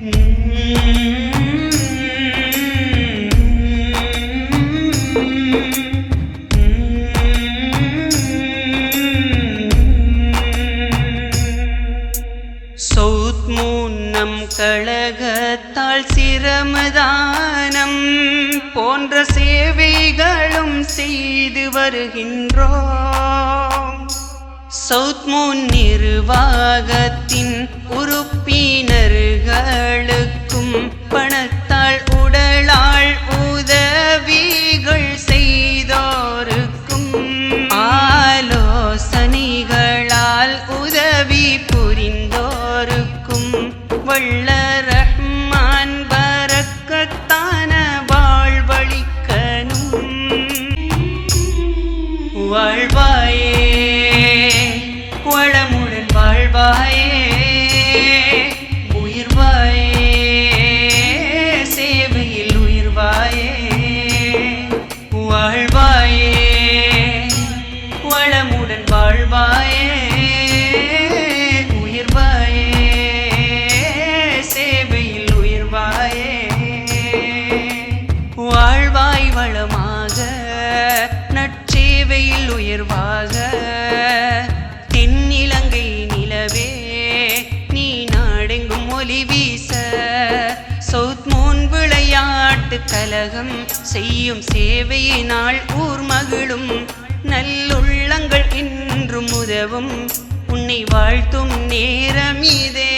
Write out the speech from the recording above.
South மூன்னம் கழகத்தால் சிரமதானம் போன்ற சேவைகளும் செய்து வருகின்றோம். சவுத் மூன் நிர்வாகத்தின் உறுப்பினர்களுக்கும் பணத்தால் உடலால் உதவிகள் செய்தோருக்கும் ஆலோசனைகளால் உதவி புரிந்தோருக்கும் வல்ல ரஹ்மான் பரக்கத்தான வாழ்வளிக்கணும். வாழ்வாயே வளமுடன் வாழ்வாயே உயிர்வாயே சேவையில் உயிர்வாயே வாழ்வாயே வளமுடன் வாழ்வாயே உயிர்வாயே சேவையில் உயிர்வாயே வாழ்வாய் வளமாக நற்சேவையில் உயர்வாக தென்னிலங்கை நிலவே நீ நாடெங்கும் ஒளி வீச சவுத் மூன் விளையாட்டு கழகம் செய்யும் சேவையினால் ஊர் மகிழும் நல்லுள்ளங்கள் என்றும் உதவும் உன்னை வாழ்த்தும் நேரம் இதே.